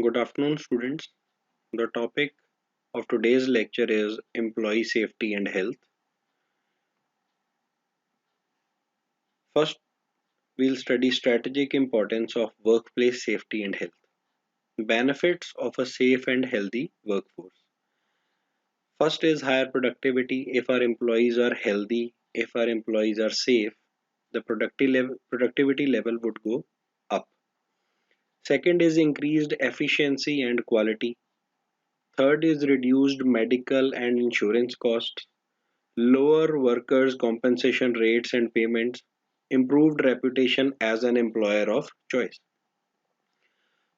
Good afternoon, students. The topic of today's lecture is employee safety and health. First, we'll study strategic importance of workplace safety and health. Benefits of a safe and healthy workforce. First is higher productivity. If our employees are healthy, if our employees are safe, the productivity level would go up. Second is increased efficiency and quality. Third is reduced medical and insurance costs. Lower workers' compensation rates and payments, improved reputation as an employer of choice.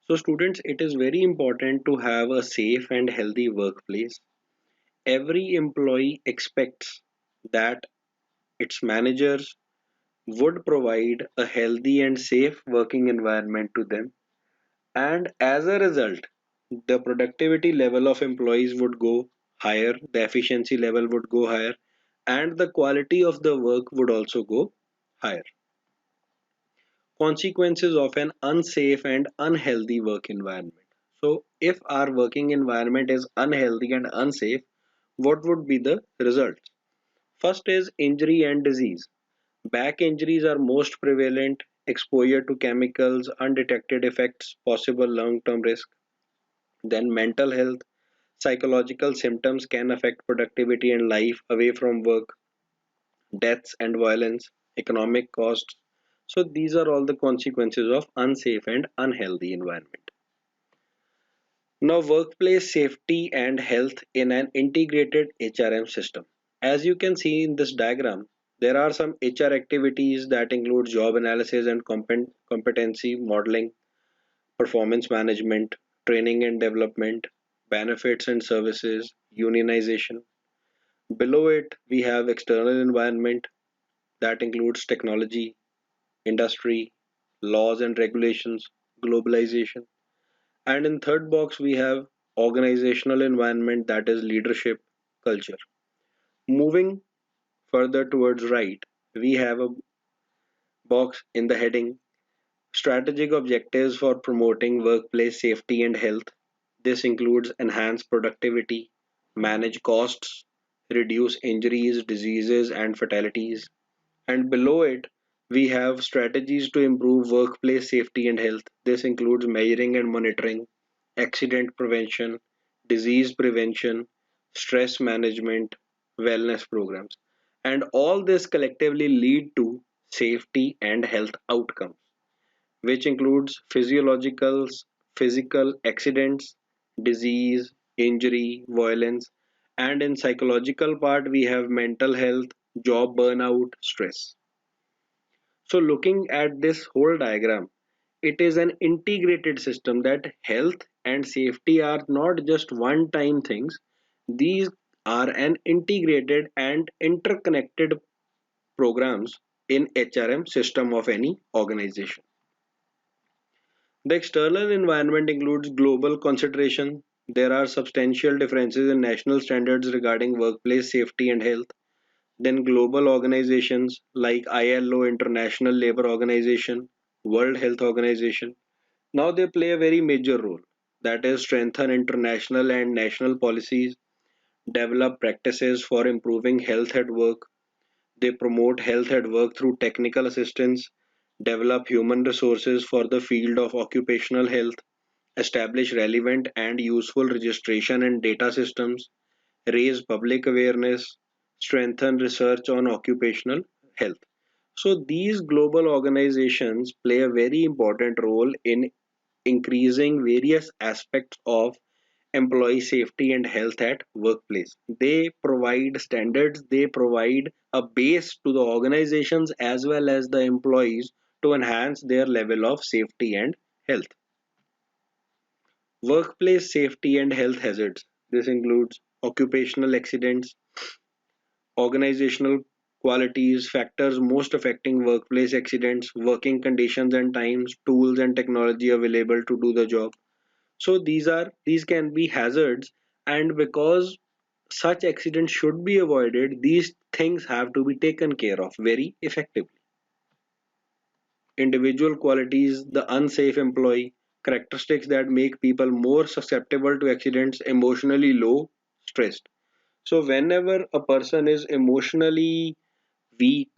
So, students, it is very important to have a safe and healthy workplace. Every employee expects that its managers would provide a healthy and safe working environment to them, and as a result, the productivity level of employees would go higher, the efficiency level would go higher, and the quality of the work would also go higher. Consequences of an unsafe and unhealthy work environment. So, if our working environment is unhealthy and unsafe, what would be the results? First is injury and disease. Back injuries are most prevalent, exposure to chemicals, undetected effects, possible long term risk. Then, mental health. Psychological symptoms can affect productivity and life away from work, deaths and violence, economic costs. So these are all the consequences of unsafe and unhealthy environment. Now, workplace safety and health in an integrated HRM system. As you can see in this diagram, there are some HR activities that include job analysis and competency modeling, performance management, training and development, benefits and services, unionization. Below it, we have external environment that includes technology, industry, laws and regulations, globalization. And in third box, we have organizational environment that is leadership, culture. Moving further towards right, we have a box in the heading strategic objectives for promoting workplace safety and health. This includes enhance productivity, manage costs, reduce injuries, diseases, and fatalities. And below it, we have strategies to improve workplace safety and health. This includes measuring and monitoring, accident prevention, disease prevention, stress management, wellness programs. And all this collectively lead to safety and health outcomes, which includes physical accidents, disease, injury, violence, and in psychological part we have mental health, job burnout, stress. So looking at this whole diagram, it is an integrated system that health and safety are not just one time things. These are an integrated and interconnected programs in HRM system of any organization. The external environment includes global consideration. There are substantial differences in national standards regarding workplace safety and health. Then global organizations like ILO, International Labour Organization, World Health Organization. Now they play a very major role. That is strengthen international and national policies, develop practices for improving health at work. They promote health at work through technical assistance, develop human resources for the field of occupational health, establish relevant and useful registration and data systems, raise public awareness, strengthen research on occupational health. So, these global organizations play a very important role in increasing various aspects of employee safety and health at workplace. They provide standards, they provide a base to the organizations as well as the employees to enhance their level of safety and health. Workplace safety and health hazards. This includes occupational accidents, organizational qualities, factors most affecting workplace accidents, working conditions and times, tools and technology available to do the job. So these can be hazards, and because such accidents should be avoided, these things have to be taken care of very effectively. Individual qualities, the unsafe employee. characteristics that make people more susceptible to accidents: emotionally low, stressed. So whenever a person is emotionally weak,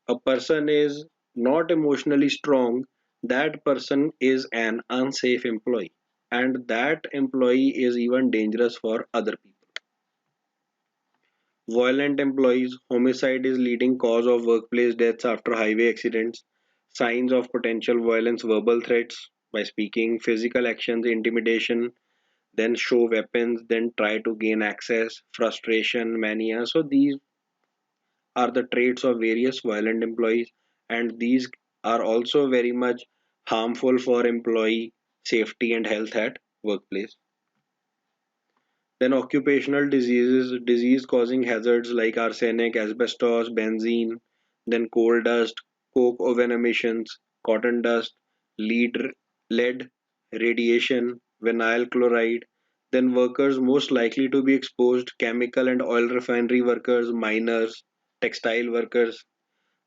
a person is not emotionally strong, that person is an unsafe employee, and that employee is even dangerous for other people. Violent employees: homicide is leading cause of workplace deaths after highway accidents. Signs of potential violence: verbal threats by speaking, physical actions, intimidation, then show weapons, then try to gain access, frustration, mania. So these are the traits of various violent employees, and these are also very much harmful for employee safety and health at workplace. Then occupational diseases: disease causing hazards like arsenic, asbestos, benzene, then coal dust, coke oven emissions, cotton dust, lead, lead, radiation, vinyl chloride. Then workers most likely to be exposed: chemical and oil refinery workers, miners, textile workers,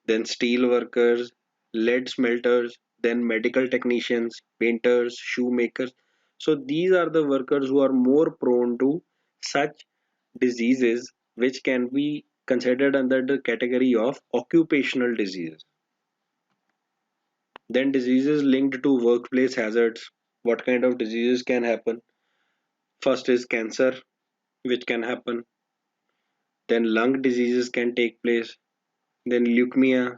then steel workers, lead smelters, then medical technicians, painters, shoemakers. So these are the workers who are more prone to such diseases, which can be considered under the category of occupational diseases. Then diseases linked to workplace hazards. What kind of diseases can happen? First is cancer, which can happen. Then lung diseases can take place. Then leukemia,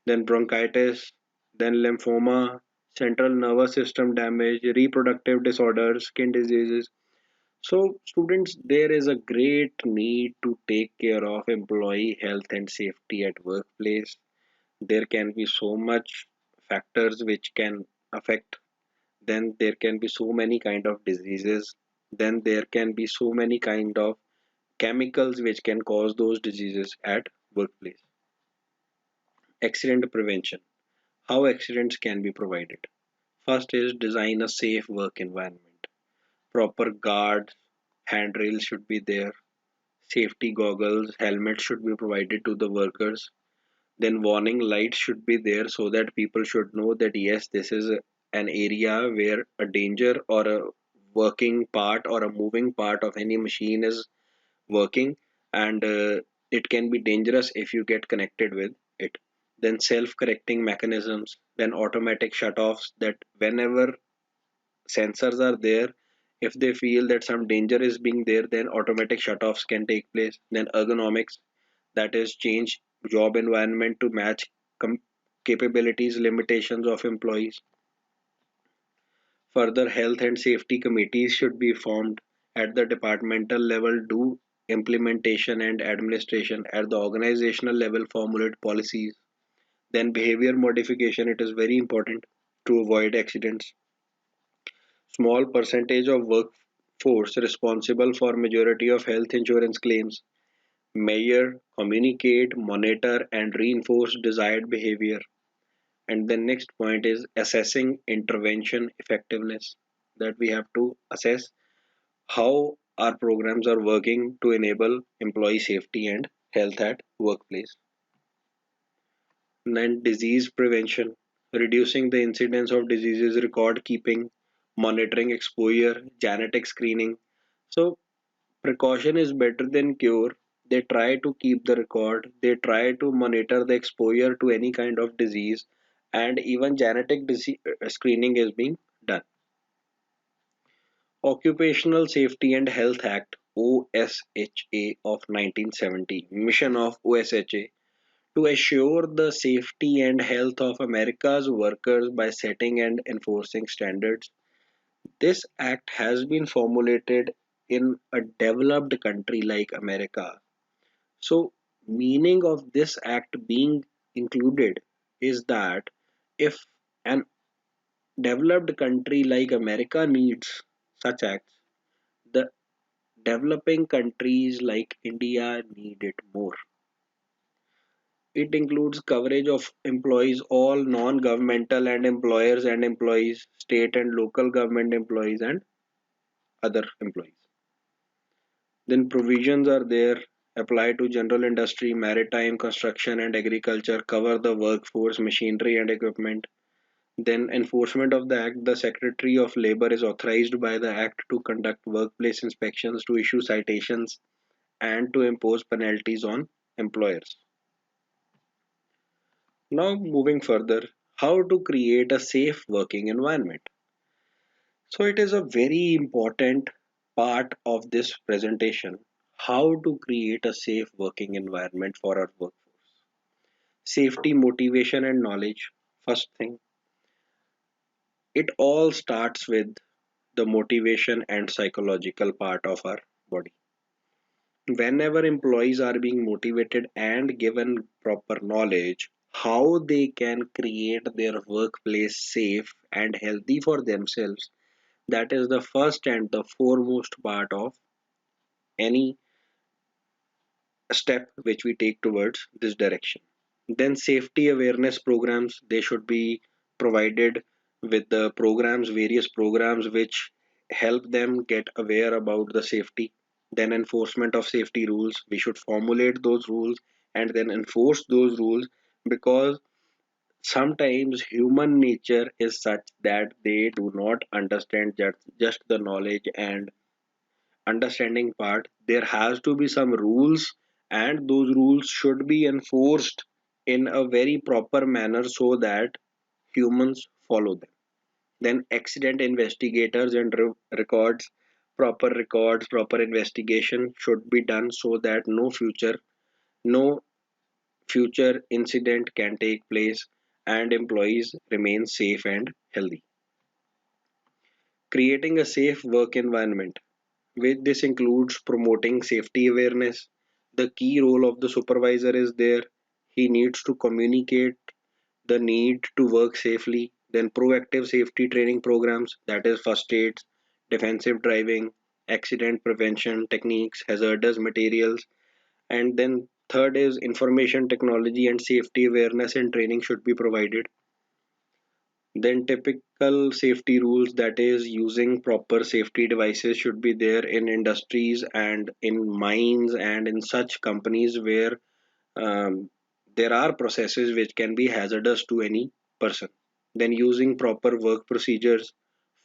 then bronchitis, then lymphoma, central nervous system damage, reproductive disorders, skin diseases. So, students, there is a great need to take care of employee health and safety at workplace. There can be so much factors which can affect. Then there can be so many kind of diseases. Then there can be so many kind of chemicals which can cause those diseases at workplace. Accident prevention: how accidents can be prevented. First is design a safe work environment. Proper guards, handrails should be there. Safety goggles, helmets should be provided to the workers. Then warning lights should be there so that people should know that yes, this is an area where a danger or a working part or a moving part of any machine is working, and it can be dangerous if you get connected with it. Then self-correcting mechanisms, then automatic shut-offs, that whenever sensors are there, if they feel that some danger is being there, then automatic shut-offs can take place. Then ergonomics, that is change job environment to match capabilities limitations of employees. Further, health and safety committees should be formed at the departmental level, do implementation and administration at the organizational level, formulate policies. Then behavior modification, it is very important to avoid accidents. Small percentage of workforce responsible for majority of health insurance claims. Measure, communicate, monitor, and reinforce desired behavior. And the next point is assessing intervention effectiveness. That we have to assess how our programs are working to enable employee safety and health at workplace. And then disease prevention, reducing the incidence of diseases, record keeping, monitoring exposure, genetic screening. So precaution is better than cure. They try to keep the record, they try to monitor the exposure to any kind of disease, and even genetic disease screening is being done. Occupational Safety and Health Act OSHA of 1970, mission of OSHA to assure the safety and health of America's workers by setting and enforcing standards. This act has been formulated in a developed country like America. So, meaning of this act being included is that if an developed country like America needs such acts, the developing countries like India need it more. It includes coverage of employees, all non-governmental and employers and employees, state and local government employees, and other employees. Then provisions are there apply to general industry, maritime, construction, and agriculture, cover the workforce, machinery, and equipment. Then enforcement of the act, the Secretary of Labor is authorized by the act to conduct workplace inspections, to issue citations, and to impose penalties on employers. Now, moving further, how to create a safe working environment. So, it is a very important part of this presentation, how to create a safe working environment for our workforce. Safety, motivation, and knowledge. First thing, it all starts with the motivation and psychological part of our body. Whenever employees are being motivated and given proper knowledge how they can create their workplace safe and healthy for themselves, that is the first and the foremost part of any step which we take towards this direction. Then safety awareness programs, they should be provided with the programs, various programs which help them get aware about the safety. Then enforcement of safety rules, we should formulate those rules and then enforce those rules, because sometimes human nature is such that they do not understand just the knowledge and understanding part. There has to be some rules, and those rules should be enforced in a very proper manner so that humans follow them. Then accident investigators and records, proper investigation should be done so that no future incident can take place and employees remain safe and healthy. Creating a safe work environment, with this includes promoting safety awareness. The key role of the supervisor is there. He needs to communicate the need to work safely. Then proactive safety training programs, that is first aids, defensive driving, accident prevention techniques, hazardous materials. And then third is information technology and safety awareness and training should be provided. Then typical safety rules, that is using proper safety devices, should be there in industries and in mines and in such companies where um, there are processes which can be hazardous to any person. Then using proper work procedures,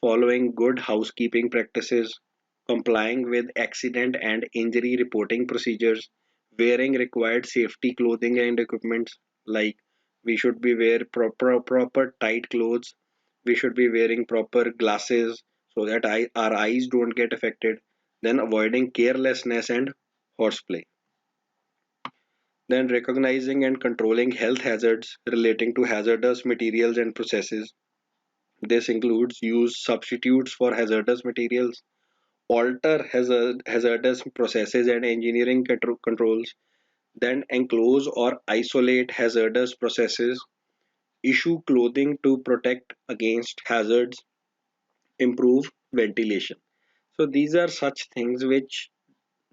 following good housekeeping practices, complying with accident and injury reporting procedures, wearing required safety clothing and equipment, like we should be wear proper tight clothes, we should be wearing proper glasses so that our eyes don't get affected, then avoiding carelessness and horseplay. Then recognizing and controlling health hazards relating to hazardous materials and processes. This includes use substitutes for hazardous materials, alter hazardous processes and engineering controls, then enclose or isolate hazardous processes, issue clothing to protect against hazards, improve ventilation. So these are such things which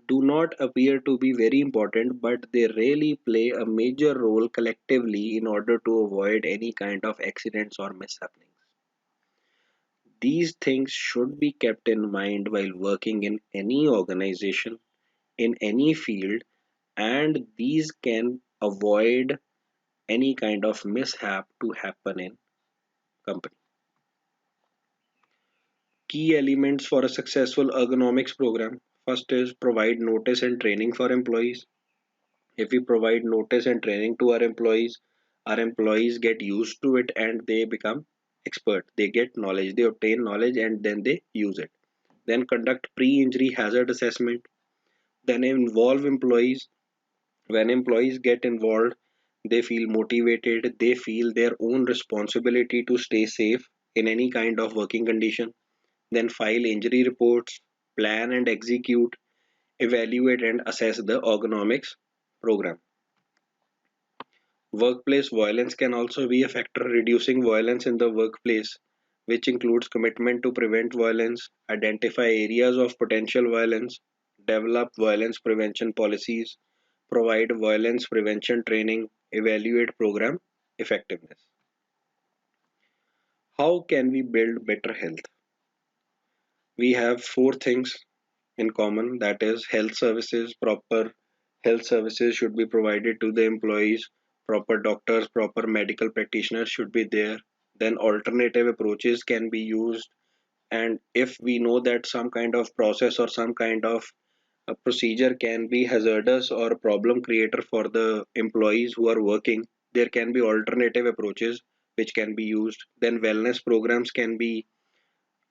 do not appear to be very important, but they really play a major role collectively in order to avoid any kind of accidents or mishappenings. These things should be kept in mind while working in any organization, in any field, and these can avoid any kind of mishap to happen in company. Key elements for a successful ergonomics program. First is provide notice and training for employees. If we provide notice and training to our employees get used to it and they become expert. They get knowledge, they obtain knowledge and then they use it. Then conduct pre-injury hazard assessment. Then involve employees. When employees get involved, they feel motivated, they feel their own responsibility to stay safe in any kind of working condition. Then file injury reports, plan and execute, evaluate and assess the ergonomics program. Workplace violence can also be a factor. Reducing violence in the workplace, which includes commitment to prevent violence, identify areas of potential violence, develop violence prevention policies, provide violence prevention training, evaluate program effectiveness. How can we build better health? We have four things in common, that is health services. Proper health services should be provided to the employees, proper doctors, proper medical practitioners should be there. then alternative approaches can be used. And if we know that some kind of process or some kind of a procedure can be hazardous or a problem creator for the employees who are working, there can be alternative approaches which can be used. Then wellness programs can be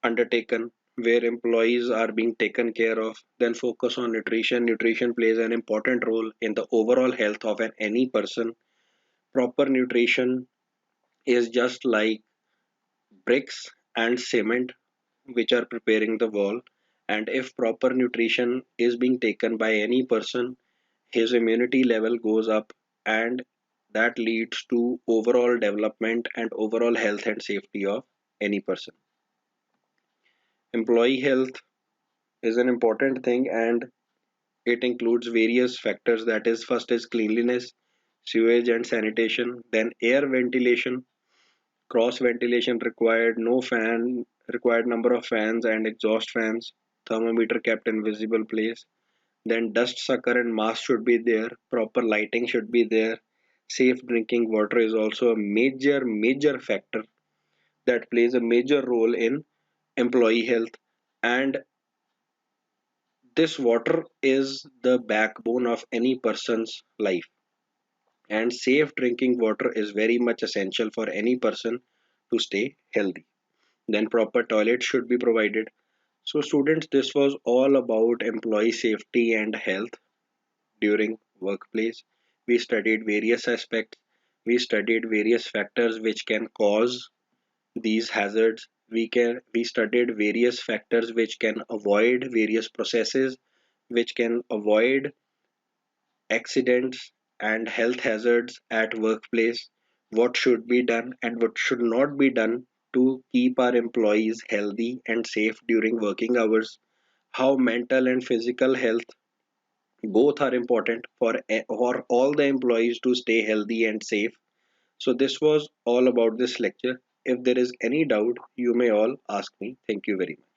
undertaken where employees are being taken care of. Then focus on nutrition. Nutrition plays an important role in the overall health of any person. Proper nutrition is just like bricks and cement which are preparing the wall. And if proper nutrition is being taken by any person, his immunity level goes up, and that leads to overall development and overall health and safety of any person. Employee health is an important thing, and it includes various factors. That is, first is cleanliness, sewage and sanitation, then air ventilation, cross ventilation required, no fan required, number of fans and exhaust fans, thermometer kept in visible place, then dust sucker and mask should be there, proper lighting should be there. Safe drinking water is also a major factor that plays a major role in employee health. And this water is the backbone of any person's life. And safe drinking water is very much essential for any person to stay healthy. Then proper toilets should be provided. So students, this was all about employee safety and health during workplace. We studied various aspects. We studied various factors which can cause these hazards. We studied various factors which can avoid various processes, which can avoid accidents and health hazards at workplace. What should be done and what should not be done to keep our employees healthy and safe during working hours. How mental and physical health both are important for all the employees to stay healthy and safe. So this was all about this lecture. If there is any doubt, you may all ask me. Thank you very much.